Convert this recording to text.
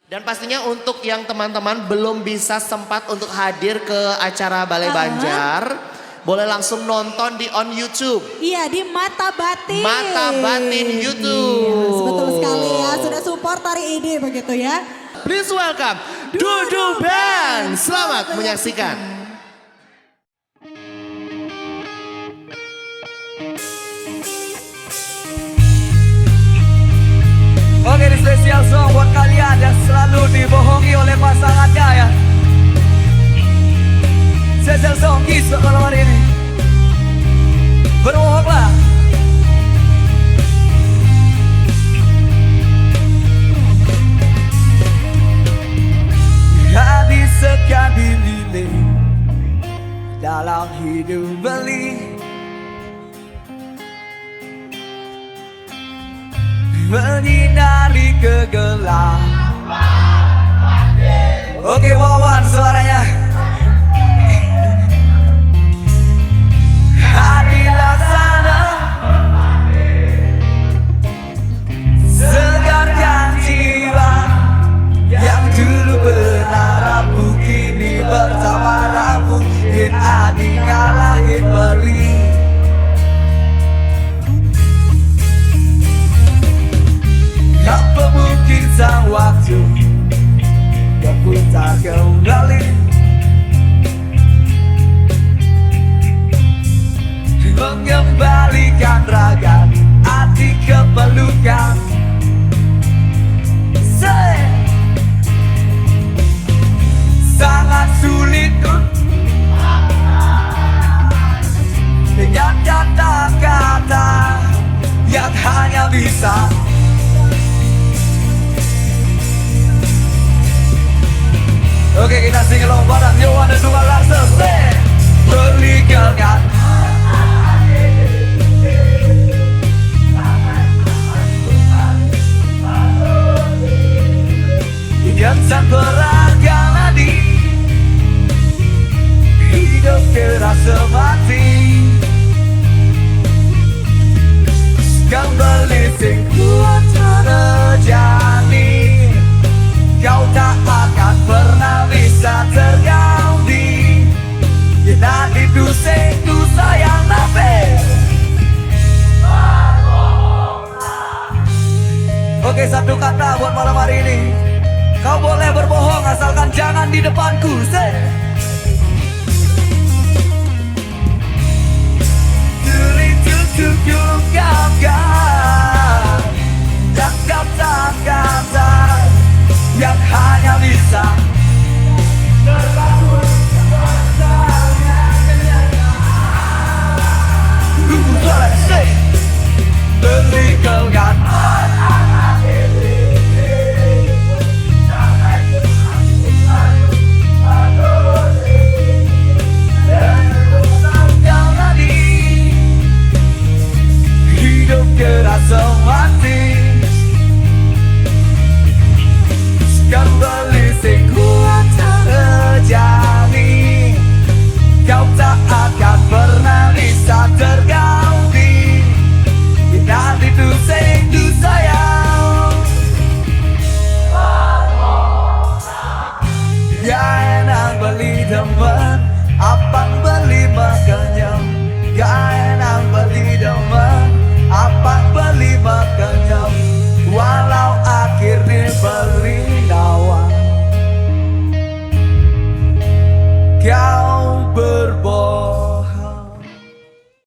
Dan pastinya untuk yang teman-teman belum bisa sempat untuk hadir ke acara Balai Banjar, boleh langsung nonton di on YouTube. Iya, di Mata Batin. Mata Batin YouTube. Yes, betul sekali ya, sudah support hari ini begitu ya. Please welcome Dudu Band. Selamat menyaksikan. Oke, ini spesial song buat kalian yang selalu dibohongi oleh pasangannya ya. Spesial song Kiss buat malam hari ini. Berbohonglah. Habis sekali lilin dalam hidup beli, menyinari kegelapan. Oke, Wawan suaranya. Hadilah sana, segarkan jiwa yang dulu pernah rapuh, kini bersama rapuh. Mungkin adi ngalahin beri. Apa mungkin sang waktu berputar kembali, mengembalikan raga hati ke pelukan. Sangat sulit dengan kata-kata yang hanya bisa oke, kita sing along bareng. You wanna do a langsung say berligalkan. Ingat beragam nadi, hidup kerasa mati. Kembali sing kuat terjadi, kau tak akan pernah bisa terganti. Kita itu satu sayang nafas. Oke, satu kata buat malam hari ini. Kau boleh berbohong asalkan jangan di depanku. Dan kata-kata yang hanya bisa terbangun berikalkan. Hidup kerasa mati, kembali sing